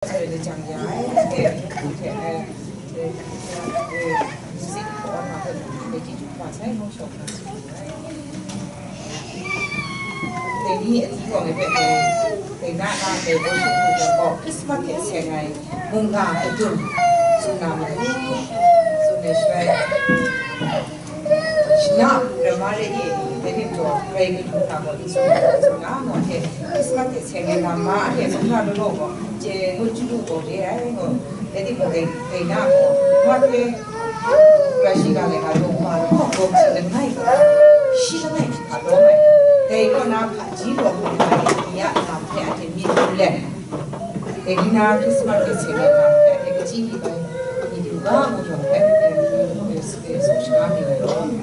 的讲解，music on 嘛，佢記住話曬冇錯嘅。你呢一啲講嘅你那你我是講 Christmas 嘅時係蒙家嘅準，做哪麼做呢衰？那人話咧，你點做？為佢做哪個？做哪個嘅 Christmas 嘅時係哪麼嘅？做哪個咯？제 노출도 돼요. 내가 그때 내가 뭐하게 라시가 내가 너무 많고 거기는 나이가 시간에 가도록 내가 나 가지고 그냥 남편한테 믿을래. 내가 크리스마스 세배가 내가 지기가 이유가 뭐죠? 소식하네요.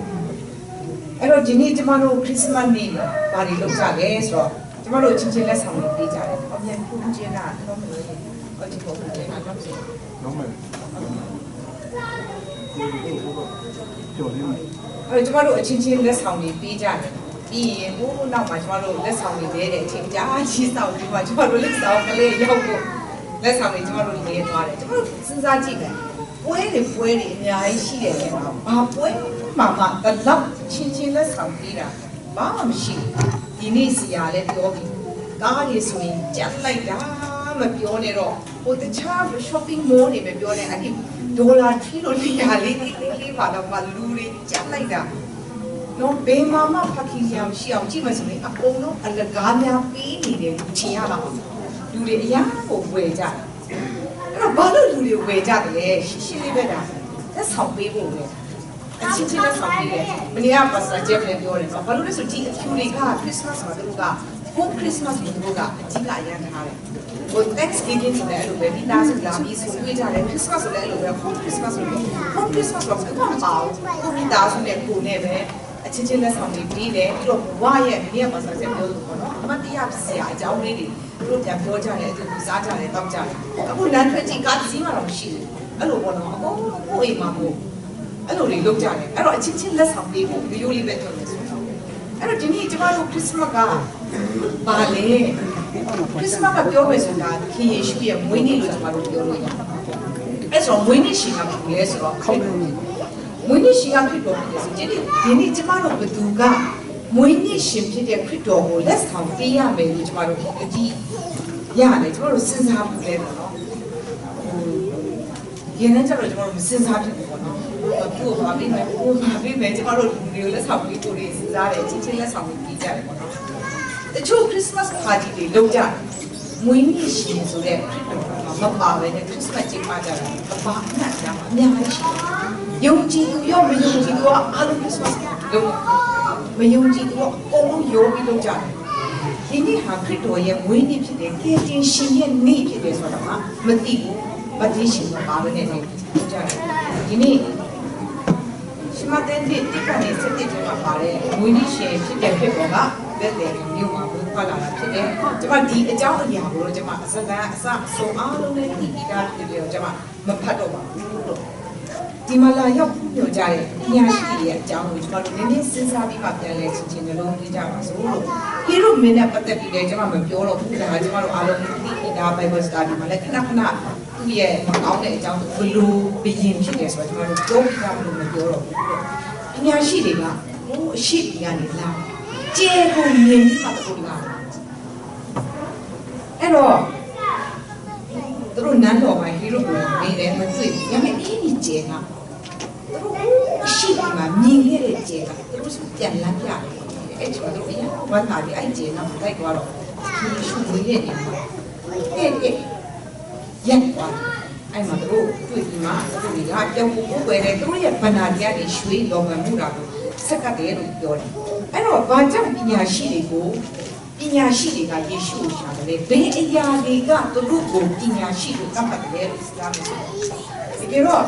အဲ့ဒီနေ့ကျမတို့ခရစ်စမတ်နေ့ဘာတွေလုပ်ကြလဲဆိုတော့ကျမတို့ချင်းချင်းလက်ဆောင်တွေပေးကြတယ်အမြန်ဖူးကျင်းတာတော့မလို့ဟောဒီပုံတွေအဲ့တော့ဆိုနော်မယ်အဲ့ကျမတို့အချင်းချင်းလက်ဆောင်တွေပေးကြတယ်ပြီးရင်ဟိုနောက်မှာကျမတို့လက်ဆောင်တွေလဲတဲ့အချိန်ကြာကြီးဆောင်ပြီးမှကျမတို့လက်ဆောင်ကလေးရောက်ဖို့လက်ဆောင်တွေကျမတို့လဲသွားတယ်ကျမတို့စဉ်းစားကြည့်မယ်ပွဲတွေအများကြီးရှိတယ်လေဘာပွဲမှာတော့ချင်းလက်ဆောင်ပေးတာဘာမှမရှိဒီနေ့စီရလဲပြောပြီးကားတွေဆိုရင်ကြက်လိုက်တာမပြောနဲ့တော့ဟိုတခြား shopping mall တွေပဲပြောတယ်အဲ့ဒီဒေါ်လာထီလို့နေရလေးပါတော့မလူတွေကြက်လိုက်တာနော်ဘေးမှာဖခင်ရမရှိအောင်ကြည့်မစလို့အကုန်လုံးအလကားများပေးနေတယ်လူချင်ရတာလူတွေအရာကိုဝယ်ကြတယ်အဲ့တော့ဘာလို့လူတွေဝယ်ကြတယ်လဲရှင်းလေးပဲဒါသက်ဆောင်ပေးဖို့ပဲအချင်းချင်းလက်ဆောင်ပေးတယ်မနေ့ကပါစတာဂျက်လည်းပြောတယ်နော်ဘာလို့လဲဆိုဒီအဖြူတွေကခရစ်စမတ်မှာတို့က home Christmas ကိုတို့ကအကြီးကအရန်ထားတယ်ဟို Thanksgiving ဆိုတဲ့အဲ့လိုပဲဒီသားစုလာပြီးဆိုတွေ့ကြတယ် Christmas ဆိုတဲ့အဲ့လိုပဲ home Christmas ဆိုလို့ home Christmas ကဘာမှမပေါ့ကိုမိသားစုနဲ့ကိုနဲ့ပဲအချင်းချင်းလက်ဆောင်တွေပေးတယ်ပြီးတော့ဘဝရဲ့မနေ့ကပါစတာဂျက်ပြောလို့ပေါ့နော်အမတရားစရာအကြောင်းလေးတွေတို့ပြန်ပြောကြတယ်သူစားကြတယ်တောက်ကြတယ်အခုလမ်းထွက်ကြည့်ကားတစ်စီးမှတော့မရှိဘူးအဲ့လိုပေါ့နော်အကုန်ကိုအိမ်မှာမို့အဲ့လိုတွေလုပ်ကြတယ်အဲ့တော့အချင်းချင်းလက်ဆောင်ပေးဖို့ရိုးလေးပဲပြောနေဆိုတော့အဲ့တော့ဒီနေ့ကျမတို့ခရစ်စမတ်ကပါလေခရစ်စမတ်ကပြောမယ်ဆိုတာခင်ယေရှုရဲ့မွေးနေ့လို့ကျမတို့ပြောလို့ရတယ်အဲ့ဆိုမွေးနေ့ရှိတာဘာလဲဆိုတော့မွေးနေ့ရှိတာဖြစ်တော်တယ်ဆိုဒီနေ့ကျမတို့ဘသူကမွေးနေ့ရှင်ဖြစ်တဲ့ခရစ်တော်ကိုလက်ဆောင်ပေးရမယ်လို့ကျမတို့အကြည့်ရတယ်ကျမတို့စဉ်းစားဖို့လဲပေါ့နော်ရင်းနှီးကြတော့ကျမတို့မစဉ်းစားဖြစ်ဘူးပေါ့နော်ကိုဘာပြီးမယ်ကျမတို့လူတွေကိုလက်ဆောင်ပေးဖို့တွေစဉ်းစားတယ်ချင်းချင်းလက်ဆောင်ပေးကြတယ်ပေါ့နော်တချို့ခရစ်စမတ်ပါတီတွေလုပ်ကြတယ်မွေးနေ့ရှင်ဆိုတဲ့ခရစ်တော်ကမပါဘဲနဲ့ခရစ်စမတ်ကျင်းပကြတာအပါအနှံ့တာအများကြီးရှိတယ်ယုံကြည်သူရောမယုံကြည်သူကအားလုံးခရစ်စမတ်လုပ်မယုံကြည်သူကအကုန်လုံးယုံပြီးလုပ်ကြတယ်ဒီနေ့ဟာခရစ်တော်ရဲ့မွေးနေ့ဖြစ်တယ်ကယ်တင်ရှင်ရဲ့နေ့ဖြစ်တယ်ဆိုတာကမသိဘူးမသိရှင်မပါဘဲနဲ့လုပ်ကြတယ်ဒီနေ့ရှမတဲ့တိကနေစတဲ့ကျွန်းမှာပါတယ်မွေးနေ့ရှင်ဖြစ်တဲ့ဖြစ်ပေါ်ကလက်တယ်မြို့မှာဘူးဖတ်လာတာဖြစ်တယ်ကျွန်မဒီအကြောင်းအရာကိုတော့ကျွန်မအစကအစအဆုံးအားလုံးနဲ့ဒီပြီးသားဖြစ်တယ်ကျွန်မမဖတ်တော့ပါဘူးလို့ဒီမှာလာရောက်ညွှန်ကြတဲ့ပညာရှိတွေရဲ့အကြောင်းကိုကျွန်တော်တို့နည်းနည်းစဉ်းစားပြီးမှပြန်လဲချင်းနှလုံးသွင်းကြပါစို့လို့ဟီရိုမင်းနဲ့ပတ်သက်ပြီးလည်းကျွန်မမပြောတော့ဘူးဒါကကျွန်မတို့အားလုံးသိပြီးသား Bible study မှာလည်းခဏသူ့ရဲ့မကောင်းတဲ့အကြောင်းဘလို့ဘယင်ဖြစ်တယ်ဆိုတော့ကျွန်တော်တို့ပြောပြမလို့မပြောတော့ဘူးပညာရှိတွေကဟိုအရှိတွေကနေလာကျဲကိုမြင်ပြီးမှတို့လာအဲ့တော့သူတို့နန်းတော်မှာဟီရိုကိုမေးတယ်မတွေ့ဘူးဒါပေမဲ့ဒီကျဲကသူတို့အရှိမှာမြင်ခဲ့တဲ့ကျဲကသူတို့ပြန်လမ်းပြတယ်အဲ့ကျွန်တော်တို့အရင်ဝမ်းသာပြီးအဲ့ကျဲကတိုက်သွားတော့ဒီရှုဝေးရဲ့နေမှာအဲ့ရက်သွားအဲ့မှာတို့တွေ့ပြီးမှသူတို့ကတောင်ကိုပွဲတယ်သူတို့ရဲ့ဗန္နာတရားတွေရွှေလောကမှုတာကိုဆက်ကတည်းကပြောတယ်အဲ့တော့ဘာကြောင့်ပညာရှိတွေကယေရှုကိုရှာတယ်ဘယ်အရာတွေကသူတို့ကိုပညာရှိကိုတတ်ပတ်တယ်လို့ပြောတယ်ဒီကတော့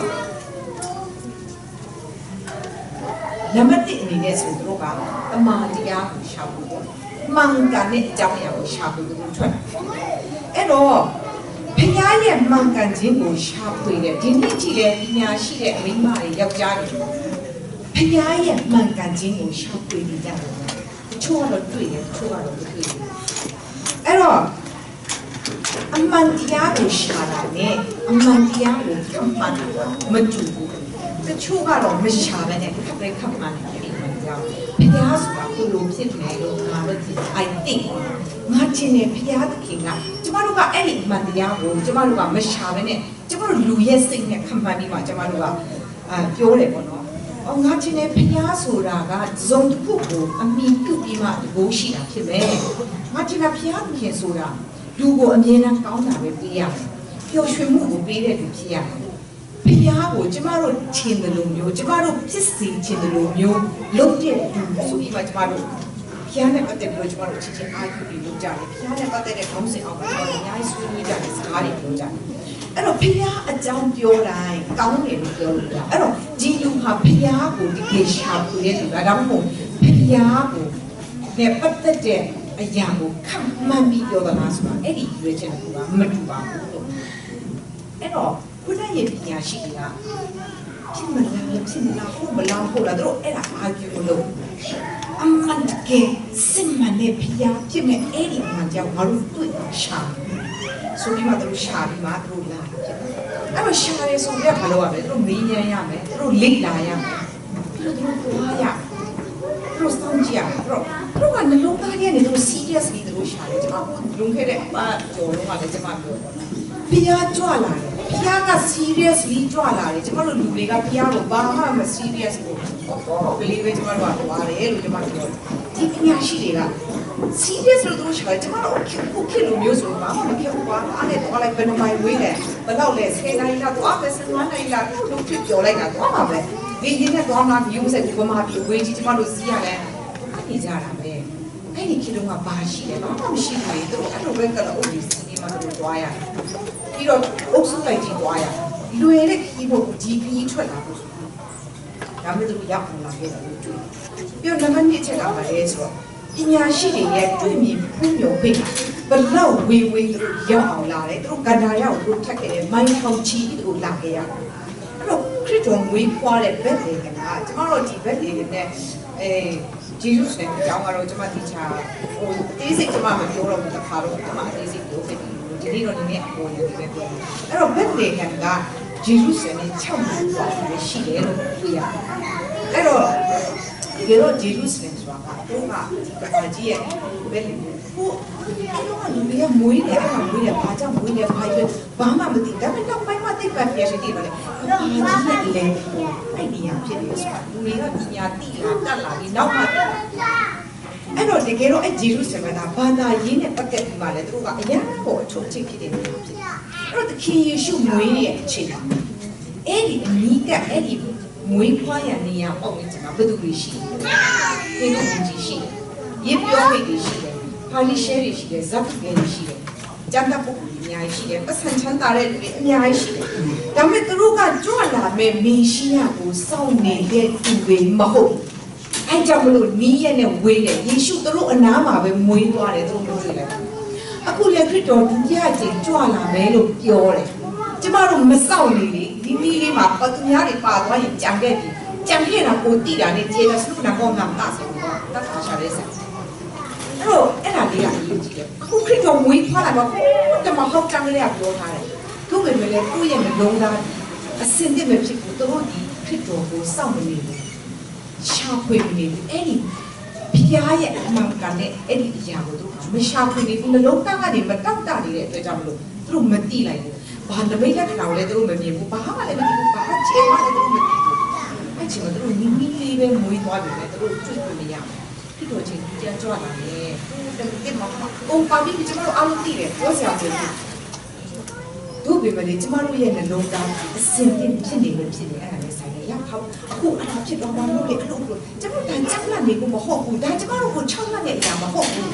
နံပါတ်1အနေနဲ့ဆိုသူတို့ကတမာတရားကိုရှာဖို့မှန်ကန်တဲ့အကြောင်းအရာကိုရှာဖို့သူတို့ထွက်အဲ့တော့ဖခင်ရဲ့မှန်ကန်ခြင်းကိုရှာဖွေတယ်ဒီနေ့ကြည့်တဲ့ပညာရှိတဲ့အမိမတွေယောက်ျားတွေဖခင်ရဲ့မှန်ကန်ခြင်းကိုရှာဖွေနေကြတယ်တချို့ကတော့တွေ့တယ်တချို့ကတော့မတွေ့ဘူးအဲ့တော့ အမှန်တရားကိုရှာတာနဲ့အမှန်တရားကိုခန့်မှန်းတာမတူဘူးတချို့ကတော့မရှာဘဲနဲ့ခပ်ပဲခန့်မှန်းတယ်အဲ့ဒီမှန်တရားဘုရားဆိုတာဘယ်လိုဖြစ်နေလို့ငါတို့ဒီ I think ငါချင်းနေဘုရားသခင်ကကျမတို့ကအဲ့ဒီမှန်တရားကိုကျမတို့ကမရှာဘဲနဲ့ကျမတို့လူရဲ့စိတ်နဲ့ခန့်မှန်းပြီးမှကျမတို့ကပြောတယ်ပေါ့နော်ငါချင်းနေဘုရားဆိုတာကဇုံတစ်ခုကိုအမိပြုပြီးမှဒီကိုရှိတာဖြစ်မယ်ငါချင်းကဘုရားသခင်ဆိုတာလူကိုအမြဲတမ်းကောင်းတာပဲပေးရတယ်ပျော်ရွှင်မှုကိုပေးတဲ့လူဖြစ်ရတယ်ဘုရားကိုကျမတို့ချင်တယ်လို့မျိုးကျမတို့ဖြစ်စီချင်တယ်လို့မျိုးလုပ်တဲ့လူဆိုပြီးမှကျမတို့ဘုရားနဲ့ပတ်သက်ပြီးတော့ကျမတို့ချစ်ချင်းအားယူပြီးလုပ်ကြတယ်ဘုရားနဲ့ပတ်သက်တဲ့ခေါင်းစဉ်အောင်ကျမတို့အများကြီးဆွေးနွေးကြတယ်စကားတွေပြောကြတယ်အဲ့တော့ဘုရားအကြောင်းပြောတိုင်းကောင်းတယ်လို့ပြောလို့ရအဲ့တော့ဒီလူဟာဘုရားကိုတကယ်ရှာဖွေတဲ့လူဒါမှမဟုတ်ဘုရားကိုနဲ့ပတ်သက်တဲ့အရာကိုခန့်မှန်းပြီးပြောတာလားဆိုတာအဲ့ဒီရွေးချယ်မှုကမတူပါဘူးလို့အဲ့တော့ဘုရားရဲ့ပညာရှိတွေကဖြစ်မလားဟုတ်မလားဟုတ်လားတို့အဲ့ဒါအာကျူလို့အမှန်တကယ်စိတ်မှန်တဲ့ဘုရားဖြစ်မဲ့အဲ့ဒီမှကြောင့်ငါတို့တွေ့ရှာဆိုပြီးမှတို့ရှာပြီးမှတို့လာဖြစ်အဲ့တော့ရှာရဲဆိုပြဘာလို့ရမလဲတို့မေးမြန်းရမယ်တို့လိတ်လာရမယ်ပြီးတော့တို့ပွားရတို့စောင့်ကြည့်ရတို့ကနှလုံးသားထဲကနေတို့ seriously တို့ရှာတယ်ကျွန်မလွန်ခဲ့တဲ့ကျော်လုံးကလည်းကျွန်မပြောတယ်ဘုရားကြွလာတယ်ဘုရားက seriously ကြွလာတယ်ကျွန်မတို့လူတွေကဘုရားကိုဘာမှမ serious ဘူးတော့ဘယ်လိုပဲကျွန်မတို့ကသွားတယ်လို့ကျွန်မပြောတယ်ဒီပညာရှိတွေက serious လို့တို့ရှာတယ်ကျွန်မတို့ခေလို့မျိုးဆိုဘာမှမဖြစ်ဘူးကွာအဲ့ဒါတော့လိုက်ဘယ်နှမိုင်ဝေးလဲဘယ်တော့လဲ10နိုင်လားတော့ပဲ10နိုင်လားတို့ဖြစ်ပြောလိုက်တာတော့ပါပဲဒီရင်းနဲ့တော့မှယူဆက်ဒီကမှပြီးဝေးကြီးကျွန်မတို့စီးရတယ်နေကြတာပဲအဲ့ဒီခေတ်ကဘာရှိလဲဘာမှမရှိဘူးလေတို့အဲ့လိုပဲကတော့အုပ်ကြီးစီးပြီးမှတို့တွားရတယ်ပြီးတော့အုပ်စုလိုက်ကြီးတွားရတယ်လွယ်တဲ့ခီးဖို့ကြီးခီးထွက်လာဖို့ဒါမှမဟုတ်ရောက်လာခဲ့တယ်လို့တွေ့ပြီးတော့နံပါတ်1ချက်ကဘာလဲဆိုတော့ပညာရှိတွေရဲ့တွေ့မြင်ဖွံ့ဖြိုးဖိတ်ဘလောက်ဝေးတို့ရောက်အောင်လာတယ်တို့ကန္နာရောက်တို့ထက်ခဲ့တဲ့မိုင်းထောင်ချီတို့လာခဲ့ရတယ်အဲ့တော့ခရစ်တော်ဝေးဖွားတဲ့ဘက်တွေကကျွန်တော်တို့ဒီဘက်တွေနဲ့ဂျေဇုစနဲ့ကြောင်းကတော့ကျွန်မတိချာဟိုအသေးစိတ်ကျွန်မမပြောတော့ဘူးတခါတော့ကျွန်မအသေးစိတ်ပြောခဲ့တယ်ဒီနေ့တော့နည်းနည်းအပေါ်နေပြီပဲပြောတယ်အဲ့တော့ဘက်လေကန်ကဂျေဇုစနဲ့6မိနစ်ပဲရှိတယ်လို့ပြောရတယ်အဲ့တော့ဒီကတော့ဂျေဇုစနဲ့ဆိုတာကတော့ကဘာကြီးရဲ့ဘက်လေဟိုအဲ့တော့လူတွေကမွေးတယ်အဲ့ဒါမွေးတယ်ဘာကြောင့်မွေးလဲဘာဖြစ်ဘာမှမသိဒါပေမဲ့တော့ပိုင်းမသိပါပြရှိတယ်ဗလေဘာကြီးရဲ့လေအဲ့ဒီရဖြစ်နေဆိုတာလူတွေကပညာသိလာတတ်လာပြီးနောက်မှအဲ့တော့တကယ်တော့အဲ့ဂျေရုဆလင်ကဘာသာရေးနဲ့ပတ်သက်ပြီးမှလည်းသူတို့ကအရင်ကအချုပ်ချစ်ဖြစ်တယ်လို့ဖြစ်အဲ့တော့သခင်ယေရှုမွေးတဲ့အချိန်မှာအဲ့ဒီအနီးကအဲ့ဒီမွေးဖွားရနေရပေါ့လေကျွန်တော်ဘယ်သူတွေရှိလဲဒီလိုကြီးရှိရေပြောမိတွေရှိတယ်ပါလီရှဲတွေရှိတယ်ဇက်ဂယ်တွေရှိတယ်ကျန်တဲ့ပုဂ္ဂိုလ်တွေအများကြီးရှိတယ်ပတ်စံချမ်းသာတဲ့လူတွေအများကြီးရှိတယ်ဒါပေမဲ့သူတို့ကကြွလာမဲ့မေရှိယကိုစောင့်နေတဲ့သူတွေမဟုတ်အဲ့ကြောင့်မလို့နီးရက်နဲ့ဝေးတယ်ယေရှုသူတို့အနားမှာပဲမွေးသွားတယ်သူတို့ပြောတယ်အခုလည်းခရစ်တော်ဒုတိယကြိမ်ကြွလာမယ်လို့ပြောတယ်ကျမတို့မစောင့်နေလေဒီနည်းလေးမှာပတ်သူများတွေပါသွားရင်ကြံခဲ့ပြီကြံခဲ့တာကိုတိတာနဲ့ကျေတာစုနာကောငါမသားဆိုင်ဘူးတတ်တာရှာရဲဆိုင်အဲ့တော့အဲ့ဒါလေးကအရေးကြီးတယ်အခုခရစ်တော်မွေးဖွားလာတော့တမဟုတ်တန်းလေးကပြောထားတယ်သူ့ပဲလေသူ့ရဲ့နှလုံးသားအစင်တည်းမဖြစ်ဘူးသူတို့ဒီခရစ်တော်ကိုစောင့်နေတယ်ရှာဖွေနေတယ်အဲ့ဒီဘုရားရဲ့အမှန်ကန်တဲ့အဲ့ဒီအရာကိုသူမရှာဖွေနေဘူးနှလုံးသားကနေမတောက်တနေတဲ့အတွက်ကြောင့်မလို့သူတို့မတိလိုက်ဘူးဘာနမိတ်လက္ခဏာကိုလည်းသူတို့မမြင်ဘူးဘာမှလည်းမသိဘူးဘာချေမှလည်းသူတို့မသိဘူးအဲ့ချိန်မှာသူတို့နီးနီးလေးပဲမွေးသွားပြီလေသူတို့တွေ့ခွင့်မရဘူးခရစ်တော်ချင်းပြန်ကြွလာတယ်တဲ့မှာအုံပါပြီးကျမတို့အားလုံးသိတယ်ပြောစရာမလိုဘူးတို့ပေမဲ့ကျမတို့ရဲ့နှလုံးသားအစင်တင်ဖြစ်နေလို့ဖြစ်နေအဲ့ဒါလည်းဆိုင်ရရပါအခုအဲ့ဒါဖြစ်တော့မှလို့လေအဲ့လိုကျမတို့တန်ချက်လာနေကိုမဟုတ်ဘူးဒါကျမတို့ကိုချောင်းလာတဲ့အရာမဟုတ်ဘူး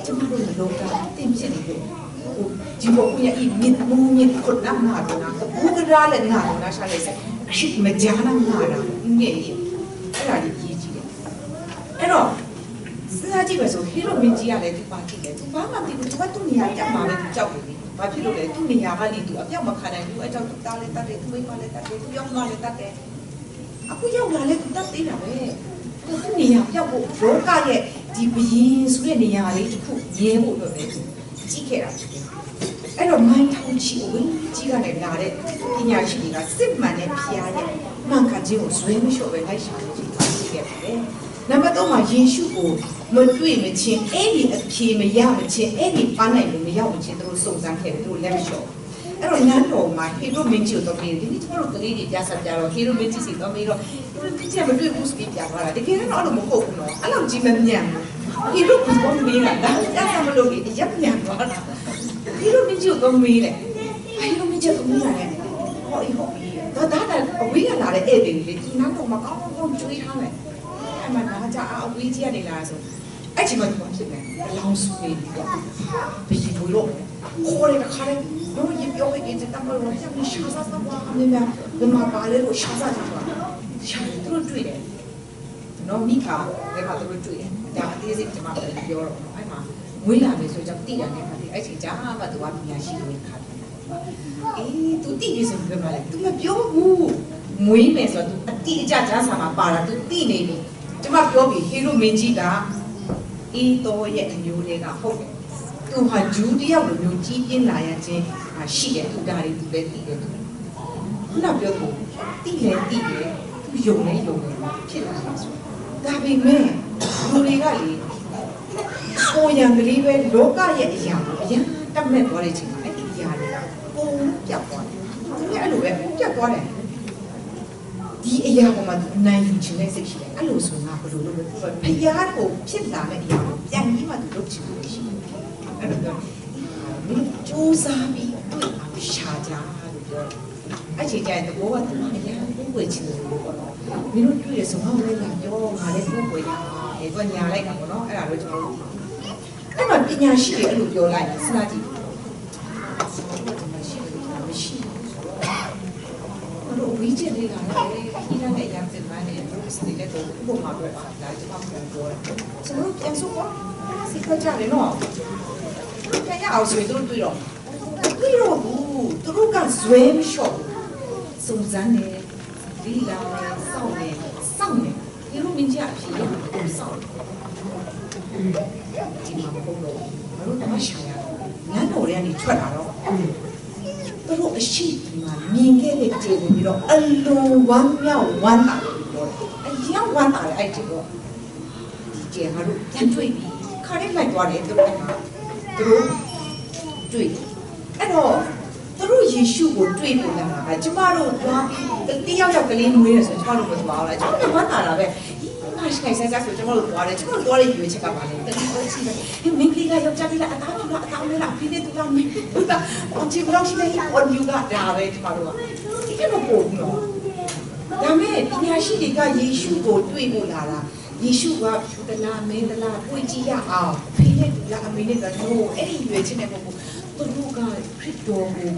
ကျမတို့နှလုံးသားတင်ဖြစ်နေလို့ဒီဘုရားဤမြင့်မူမြင့်ခုနမှာတော့နာဘူကရာလည်းနာတော့နာရှာလိုက်ဆက်အရှိမကြားနာမှာတော့ငယ်ကြီးအဲ့ဒါကြီးကြီးတယ်အဲ့တော့စဉ်းစားကြည့်ပါဆိုဟီရိုမင်းကြီးကလည်းဒီပါကြည့်တယ်သူဘာမှမသိဘူးသူကသူ့နေရာတက်မှာပဲသူကြောက်နေတယ်ဘာဖြစ်လို့လဲသူ့နေရာကလေသူအပြောက်မခံနိုင်ဘူးအကြောက်သူတားလည်းတတ်တယ်သူမိမလည်းတတ်တယ်သူရောက်မှလည်းတတ်တယ်အခုရောက်လာလဲသူတတ်သေးတာပဲသူ့နေရာပြောက်ဖို့လောကရဲ့ဒီဘယင်းဆိုတဲ့နေရာလေးတစ်ခုရဲဖို့အတွက်ပဲကြည့်ခဲ့တာဖြစ်တယ် အဲ့တော့မိုင်းထောင်ချီဝင်းကြီးကနေလာတဲ့ပညာရှိတွေကစစ်မှန်တဲ့ဖျားရဲ့မှန်ကန်ခြင်းကိုဇွဲမလျှော့ပဲလိုက်ရှာနေကြခဲ့တယ်။နံပါတ်3မှာယေရှုကိုမတွေ့မချင်းအဲ့ဒီအဖြေမရမချင်းအဲ့ဒီပန်းနိုင်လို့မရောက်မချင်းတို့စုံစမ်းခဲ့တယ်တို့လက်မလျှော့အဲ့တော့နန်းတော်မှာဟေရိုမင်းကြီးတို့ပြီးဒီနေ့ကျွန်တော်တို့ကလေးတွေပြဆက်ပြတော့ဟေရိုမင်းကြီးစီတော့ပြီးတော့ဒီချက်မတွေ့ဘူးဆိုပြီးပြသွားတာတကယ်တော့အဲ့လိုမဟုတ်ဘူးနော်အဲ့လိုကြီးမမြန်ဟေရိုကဘာမင်းလားဒါအဲ့မလို့ဒီရပ်မြန်သွားတာဟေရိုမင်းကြီးတို့မေးတယ်ဟေရိုမင်းကြီးတို့မေးရတယ်ဟောအေးဟောဒါအဝေးကလာတဲ့ဧည့်သည်လေဒီနန်းတော်မှာကောင်းကောင်းကျွေးထားတယ်အဲ့မှာဒါကြအဝေးကြီးကနေလာဆိုအဲ့ချိန်မှာဒီမှာဖြစ်တယ်အလောင်းဆွေးပြီးတော့ဘီဘူလို့ခေါ်ရတဲ့ခါလေးတော့ရပြောခဲ့တဲ့တမန်တော်ကရှာစားစားပါအမေများဒီမှာပါလေလို့ရှာစားကြတာရှာသူတို့တွေ့တယ်နော်မိခါလည်းပါသူတို့တွေ့တယ်ဒါအသေးစိတ်ကျွန်မပြောတော့အဲ့မှာဝေးလာပြီဆိုတော့တိတယ်နဲ့ခါဒီအဲ့ချိန်ကြာမှသူကပညာရှိလို့ခါတယ်အေးသူတိပြီဆိုပြီးပြောလိုက်သူမပြောဘူးမွေးမယ်ဆိုတော့သူအတိအကျကြားစာမှာပါတာသူတိနေပြီကျွန်မပြောပြီဟေရိုမင်းကြီးကအေးတော်ရဲ့အမျိုးတွေကဟုတ်တယ်သူဟာဂျူးတယောက်လိုမျိုးကြီးပြင်းလာရခြင်းရှိတယ်သူဒါတွေသူလည်းသိတယ်ခုနပြောသူသိတယ်သူယုံနေဖြစ်လာတယ်ဆိုဒါပေမဲ့လူတွေကလေကိုရံကလေးပဲလောကရဲ့အရာကိုအရင်တတ်မဲ့သွားတဲ့ချိန်မှာအဲ့ဒီအရာတွေကပုံပြောက်သွားတယ်သူကအဲ့လိုပဲပြောက်သွားတယ်ဒီအရာပေါ်မှာနိုင်ယူခြင်းနဲ့စိတ်ရှိတယ်အဲ့လိုဆိုငါဘယ်လိုလုပ်လဲဖျားကိုဖြစ်လာတဲ့အရာကိုပြန်ပြီးမှသူလုပ်ချင်လို့ရှိတယ်အဲ့တော့မင်းစူးစမ်းပြီးတွေ့အောင်ရှာကြလို့ပြောအဲ့ချိန်ကျရင်တဘောကသူအရင်ကိုဝေချင်တယ်လို့ပေါ့နော်မင်းတို့တွေ့ရဆိုမှလည်းလာပြောငါလည်းကိုဝေရအဲ့တော့ညာလိုက်တာပေါ့နော်အဲ့ဒါတော့ကျွန်တော်တို့အဲ့မှာပညာရှိတွေအဲ့လိုပြောလိုက်စဉ်းစားကြည့်ဝီဂျက်လေးကလည်းဒီကနေ့ရမ်းစစ်မှန်းနေလို့စနေတော့ဘုံမှာတော့ဒါကျွန်မပြန်ပြောတယ်ကျွန်တော်ပြန်ဆိုတော့စိတ်ကြတယ်နော်ပြန်ရအောင်ဆိုရင်တို့တွေ့တော့ဘူးသူတို့ကဇွဲမလျှော့စုံစမ်းနေဒီလာစောင့်နေဒီလိုမင်းကြီးအဖြစ်ရကိုစောင့်ဒီမှာဘုံတော့မလို့တမရှာရငန်းတော်တွေကနေထွက်လာတော့သူတို့အရှိဒီမှာမြင်ခဲ့တဲ့ကြည့်ပြီးတော့အလုံးဝမ်းမြောက်ဝမ်းသာလို့ပြောတယ်။အရင်ဝမ်းသာတဲ့အဲ့ဒီတော့ဒီကျဲငါတို့ပြန်တွေ့ပြီခါလေးလိုက်သွားတယ်သူတို့ကသူတို့တွေ့အဲ့တော့သူတို့ယေရှုကိုတွေ့ဖို့လာတာကျမတို့သွားပြီးတယောက်ကလေးမွေးရဆိုကျမတို့မသွားဘူးလားကျမတို့ဝမ်းသာတာပဲငါရှိဆိုင်စားဆိုကျမတို့သွားတယ်ကျမတို့သွားတဲ့ရွေးချက်ကပါလေတကယ်ကိုရှိတယ်ဒီမင်းကလေးကယောက်ျားလေးကအသားလေးလားဖိနေတူလားမင်းတို့ကအချီဘလောက်ရှိတယ်အော်ယူကဒါပဲကျမတို့ကဒီကတော့ပို့ဘူးနော်ဒါမဲ့ပညာရှိတွေကယေရှုကိုတွေ့ဖို့လာတာယေရှုကတလားမင်းတလားတွေ့ကြည့်ရအောင်ဖိနေတူလားအမေနဲ့ကတော့အဲ့ဒီရွေးချက်နဲ့ပို့သူတို့ကခရစ်တော်ကို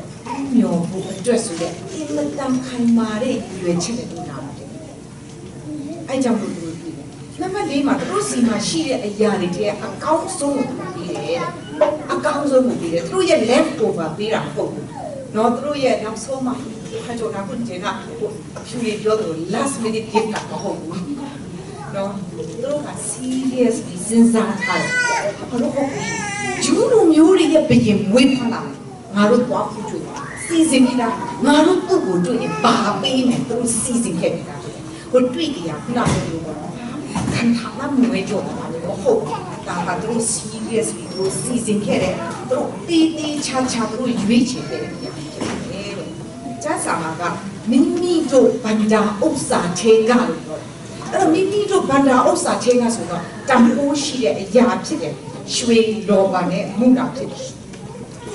မျှော်ဖို့အတွက်ဆိုတဲ့အင်မတန်ခိုင်မာတဲ့ရွေးချက်နဲ့တူလာတယ်အဲ့ကြောင့်လို့နံပါတ်၄မှာသူတို့စီမှာရှိတဲ့အရာတွေတည်းအကောင်းဆုံးကိုပြီးတယ်အကောင်းဆုံးကိုပြီးတယ်သူတို့ရဲ့ left over ပေးတာမဟုတ်ဘူးเนาะသူတို့ရဲ့နောက်ဆုံးမှာခါကြောနာကိုကျင်းတာဖြူရပြောတယ် last minute gift ကမဟုတ်ဘူးเนาะသူတို့က seriously စဉ်းစားထားတယ်ဘာလို့ဟုတ်ဂျူးလူမျိုးတွေရဲ့ဘယင်မွေးဖလာငါတို့သွားဖို့ကြိုးစီစဉ်နေတာငါတို့သူ့ကိုတွေ့ရင်ဘာပေးမယ်သူတို့စီစဉ်ခဲ့နေတာကိုတွေ့ကြရခုနကပြောပေါ့ခံထားမှမွေးကြတာမဟုတ်ဒါကသူတို့ seriously သူတို့စီစဉ်ခဲ့တယ်သူတို့တေးသေးချာချာသူတို့ရွေးချယ်ခဲ့တယ်ကျန်းစာမှာကမိမိတို့ဗန္ဒာဥစ္စာချင်းကလို့ပြောတယ်အဲ့တော့မိမိတို့ဗန္ဒာဥစ္စာချင်းကဆိုတော့တန်ဖိုးရှိတဲ့အရာဖြစ်တယ်ရွှေလောဘနဲ့မှုတာဖြစ်တယ်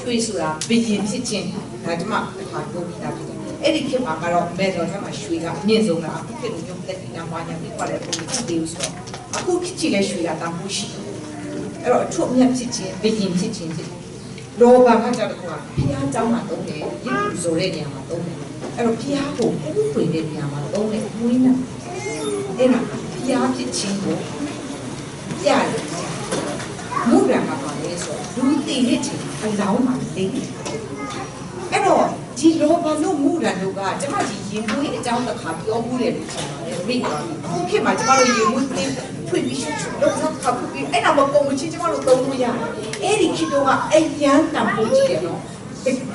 ရွှေဆိုတာဘယင်ဖြစ်ခြင်းဒါကျမတစ်ခါပြောပြတာဖြစ်တယ်အဲ့ဒီခေတ်မှာကတော့မဲတော်ထဲမှာရွှေကအမြင့်ဆုံးလားအခုခေတ်လိုမျိုးတက်ပြီးနာမညာပြီးခွာတဲ့ပုံစံတွေဆိုတော့အခုခေတ်ကြီးလဲရွှေကတန်ဖိုးရှိတယ်အဲ့တော့အထွတ်အမြတ်ဖြစ်ခြင်းဘယင်ဖြစ်ခြင်းဖြစ်လောဘကကြတော့ကဘုရားเจ้าမှာသုံးတယ်ယေရှုဆိုတဲ့နေရာမှာသုံးတယ်အဲ့တော့ဘုရားကိုဥပ္ပေတဲ့နေရာမှာသုံးတယ်ဝိညာဉ်အဲ့ဒါဘုရားဖြစ်ခြင်းကိုပြရတယ်မူရံမှာပါလေဆိုလူတည်တဲ့ချိန်အလောင်းမှာလိမ့်အဲ့တော့ဒီလောဘလို့မူရံတို့ကကျမဒီရင်မွေးအကြောင်းတစ်ခါပြောမှုတယ်လို့ဆိုပါတယ်မိတ်ကအခုခေတ်မှာကျမတို့ရင်မွေးဖွင့်ပြီးတော့ဆက်ခါပြီးအဲ့ဒါမကုန်မချင်းကျမတို့သုံးလို့ရတယ်အဲ့ဒီခေတ်တော့ကအယံတန်ဖိုးကြီးတယ်နော်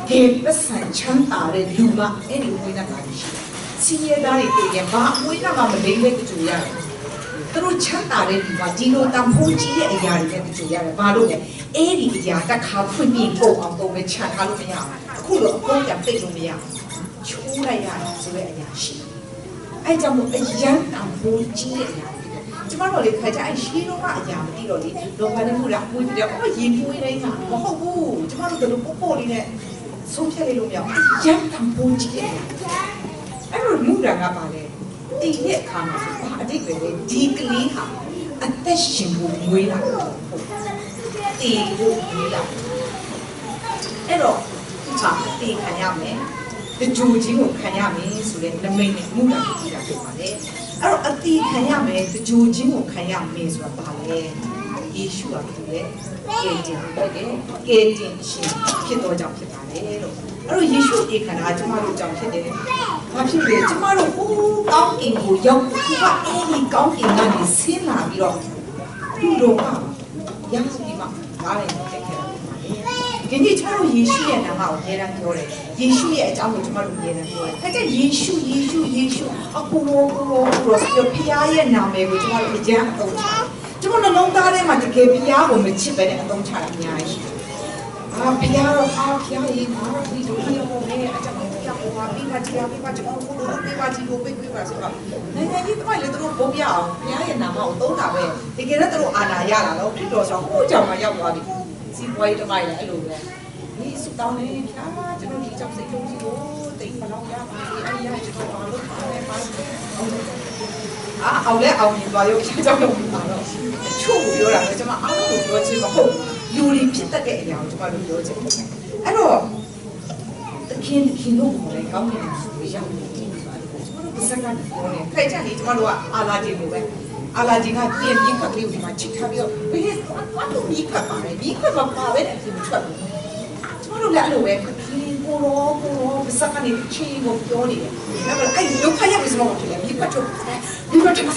给不三强大的流嘛，哎，你会那干啥？企业家的这个把会那嘛没得主要，都是强大的流嘛，只有当普及的压力的主要的，把路的，哎，你家在靠พื้นดิน够昂都没强，他路没有，苦了光讲背都没有，出来呀，所谓呀是，哎，咱们哎人当普及的呀。ကျမတို့လေခါကြအဲ့ရှင်းတော့မှအရာမသိတော့လေလောကနဲ့မှုလားပွေးပြီးတော့ရင်ပွေးနေတာမဟုတ်ဘူးကျမတို့တို့ပို့ပို့လေးနဲ့ဆုံးဖြတ်လိုက်လို့မရဘူးရမ်းတံပိုးကြီးတယ်အဲ့လိုလူတာကပါလေတည်တဲ့အခါမှာဘာအတိတ်ပဲလေဒီကလေးဟာအသက်ရှင်ဖို့မွေးလာတော့တည်ဖို့မွေးလာအဲ့တော့ဟာတည်ခံရမယ်တကြိုချင်းကိုခံရမယ်ဆိုတဲ့နမိတ်နဲ့မှုတာကြည့်တာဖြစ်ပါလေအဲ့တော့အတိခံရမယ်တကြိုချင်းကိုခံရမယ်ဆိုတာပါလေယေရှုကပြောတယ်ကဲတင်တယ်ကဲတင်ရှင်ဖြစ်တော့ကြောင့်ဖြစ်ပါလေလို့အဲ့တော့ယေရှုဧခန္ဓာကျမတို့ကြောင့်ဖြစ်တယ်ဘာဖြစ်လဲကျမတို့ကောင်းကင်ကိုရောက်သူကအဲ့ဒီကောင်းကင်ကနေဆင်းလာပြီးတော့သူ့တော်ကရမ်းပြီးမှကားလိုက်တက်ခဲ့တာဒီနေ့ကျမတို့ယေရှုရဲ့နာမကိုအမြဲတမ်းပြောတယ်ယေရှုရဲ့အကြောင်းကိုကျမတို့အမြဲတမ်းပြောတယ်။ဒါကြောင့်ယေရှုအကူရောဆိုဖခင်ရဲ့နာမည်ကိုကျမတို့အကျမ်းအသုံးချ။ကျမတို့နှလုံးသားထဲမှာတကယ်ဖခင်ကိုမချစ်ပဲနဲ့အသုံးချတာအများကြီးရှိတယ်။ဖခင်တော့ဖခင်ရဲ့ဘာလို့ဒီလိုမျိုးလဲအကြောင်းကိုဖခင်ကပြီးပါတရားပြီးပါကျွန်တော်ကိုပေးပါကြည့်ကိုပေးပါဆိုတော့နိုင်ငံကြီးတော့လည်းတို့ပုံပြအောင်ဖခင်ရဲ့နာမကိုသုံးတာပဲတကယ်တော့တို့အာဏာရလာတော့ဖြစ်တော်ဆောင်ဟိုကြောင်မှရောက်သွားပြီ။စီပွားရေးတော့လည်းအဲ့လိုပဲဒီစတောင်းနေဖြာကျွန်တော်ဒီကြောင့်စိတ်ကြုံစီကိုတိတ်မလောက်ရပါဘူးအဲ့ဒီရကျွန်တော်ဘာလို့ပါလဲပါအောင်လဲအောင်ရင်သွားရုပ်ကြောက်တော့ပါတော့ချို့ကိုပြောတာလည်းကျွန်မအားလုံးကိုပြောချင်မဟုတ်လူတွေဖြစ်တတ်တဲ့အရာကိုကျွန်မတို့ပြောချင်အဲ့တော့တခင်တို့ကိုလည်းကောင်းတယ်ဆိုရအောင်ကျွန်တော်တို့စကားပြောနေခိုင်ချန်လေးကျွန်တော်တို့ကအာလာဂျီကိုပဲအာလာဂျီကပြင်ပြီးခပ်ပြီးဒီမှာချစ်ထားပြီးတော့ဘယ်ဘာလို့ဒီခပ်ပါလဲဒီခပ်မှာပါပဲအပြင်ထွက်ဘူးကျွန်တော်တို့လည်းအဲ့လိုပဲကိုရောပစကနေချီကိုပြောနေတယ်။ဒါပေမဲ့အဲ့ဒုက္ခရောက်ပြီဆိုတော့ဖြစ်တယ်။ဒီကထုတ်ဒီကထုတ်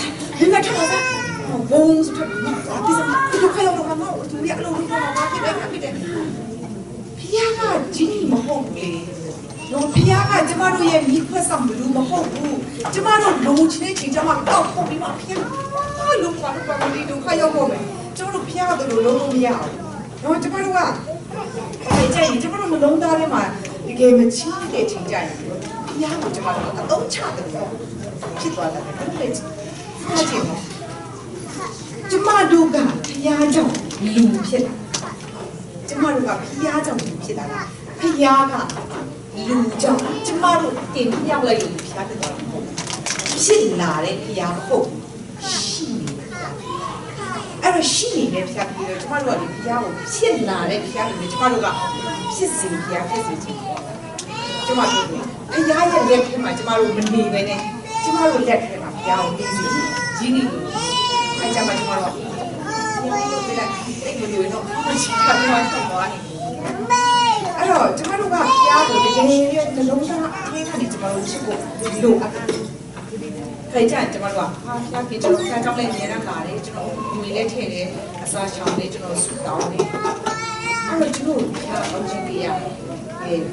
ဘုံစထုတ်ဒီစဒုက္ခရောက်တော့မှသူရအလုံးလုံးတော့ဘာဖြစ်တယ်ဖျားကဂျင်းမဟုတ်လေ။တော့ဖျားကကျမတို့ရဲ့မိခွက်ဆောင်ဘူးမဟုတ်ဘူး။ကျမတို့လုံချင်ချင်းကျမတောက်ဖို့ပြီးမှဖျားလုံးပါဒီဒုက္ခရောက်တော့မယ်။ကျမတို့ဖျားကတို့လုံးမရဘူး။တော့ကျမတို့ကအဲ့ကြရင်ကျမတို့နှလုံးသားထဲမှာတကယ်မချစ်တဲ့ချိန်ကြရင်ဘုရားကိုကျမတို့အသုံးချတယ်ဖြစ်သွားတယ်ဟုတ်တယ်ဟာကြည့်နော်ကျမတို့ကဘုရားကြောင့်လူဖြစ်တာကျမတို့ကဘုရားကြောင့်လူဖြစ်တာလားဘုရားကလူကြောင့်ကျမတို့တင်မြောက်လိုက်လို့ဘုရားတက်တာမဟုတ်ဖြစ်လာတဲ့ဘုရားမဟုတ်ရှိအဲ့တော့ရှိနေတဲ့ဘုရားပြီးတော့ကျမတို့ကဒီဘုရားကိုဖြစ်လာတဲ့ဘုရားတွေကျမတို့ကဖြစ်စီဘုရားဖြစ်စီခြင်းကျမတို့ဘုရားရဲ့လက်ထဲမှာကျမတို့မနေပဲနဲ့ကျမတို့လက်ထဲမှာဘုရားကိုနေစီခြင်းနေလို့အဲ့ကြမှာကျမတို့ဘုရားကိုပြလိုက်တိတ်မလို့တော့မရှိတာတော့တော့ပါနေအဲ့တော့ကျမတို့ကဘုရားကိုတကယ်ရဲ့နှလုံးသားအလေးထားနေကျမတို့ချစ်ဖို့လိုအပ်တယ်ခိုင်ကြကျမတို့ကဟာဖျားကြီးကျွန်တော်ဖျားကြောင်းလေးနေရတာပါတယ်ကျွန်တော်ငွေလေးထည့်တယ်အစားချောင်းလေးကျွန်တော်ဆူတောင်းတယ်အဲ့တော့ကျွန်တော်ဖျားအောင်ကြည့်ပြရ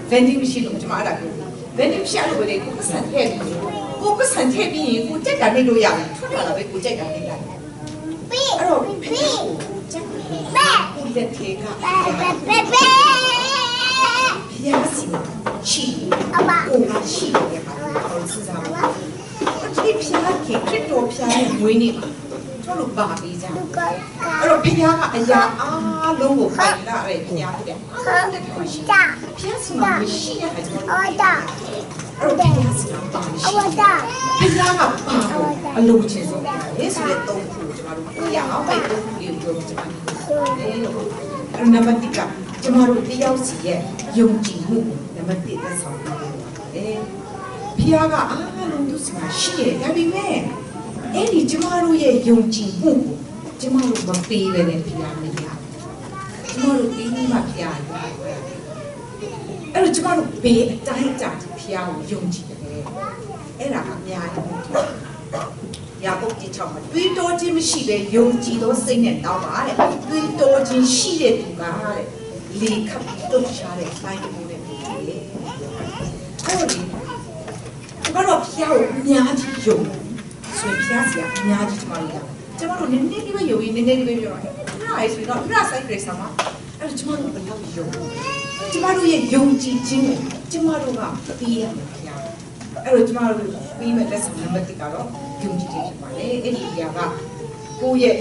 ဗန်ဒီမရှိလို့ကျွန်မအဲ့ဒါပြောဗန်ဒီမရှိလို့ပဲကိုပတ်စံထည့်ပြီးကိုပတ်စံထည့်ပြီးရင်ကိုကြက်တာနေလို့ရတယ်ထွက်လာတာပဲကိုကြက်တာနေလိုက်အဲ့တော့ဖျားကိုကြက်ကိုလက်ထဲကဖျားစီရှိကိုကရှိတယ်ပါတော့စဉ်းစားပါဒီဖျားခင်ခရစ်တော်ဖျားရဲ့မွေးနေ့တို့လိုပါပြီးကြအဲ့တော့ဖျားကအရာအားလုံးကိုပိုင်လာတဲ့ဖျားတဲ့အားလုံးကိုရှိဖျားစီမရှိတဲ့အခါကျတော့အဲ့တော့ဖျားစီပါမရှိဖျားကပါအလုံးချင်းဆုံးလေဆိုတဲ့သုံးခုကျမတို့ဖျားအောင်ပဲသုံးခုလေးပြောကျမတို့အဲ့နံပါတ်1ကကျမတို့တယောက်စီရဲ့ယုံကြည်မှုနံပါတ်1သက်ဆောင်တယ်ဖျားကအားလုံးသူစမရှိရဲ့ဒါပေမဲ့အဲ့ဒီကျမတို့ရဲ့ယုံကြည်မှုကိုကျမတို့မပေးပဲနဲ့ဖျားမရကျမတို့ပြီးမှဖျားရတယ်အဲ့တော့ကျမတို့ဘယ်အတိုင်းအတာဖျားကိုယုံကြည်တယ်အဲ့ဒါအများကြီးရာပုတ်ကြီးချောင်းမှာတွေးတောခြင်းမရှိပဲယုံကြည်သောစိတ်နဲ့တောင်းပါတဲ့တွေးတောခြင်းရှိတဲ့သူကတဲ့လေခပ်တုတ်ရှားတဲ့ဆိုင်တူတဲ့ တို့ဖျားကိုအများကြီးယုံဆိုရင်ဖျားစီကအများကြီးကျမတို့ရကျမတို့နည်းနည်းလေးပဲယုံရင်နည်းနည်းလေးပဲပြောတယ်အဲ့ဆိုတော့အဲ့ဆိုင်ပြေဆောင်မှာအဲ့ကျမတို့ဘယ်လောက်ယုံကျမတို့ရဲ့ယုံကြည်ခြင်းကိုကျမတို့ကပေးရမှာဖျားအဲ့တော့ကျမတို့ပေးမဲ့လက်ဆောင်နံပါတ်1ကတော့ယုံကြည်ခြင်းဖြစ်ပါတယ်အဲ့ဒီအရာကကိုယ့်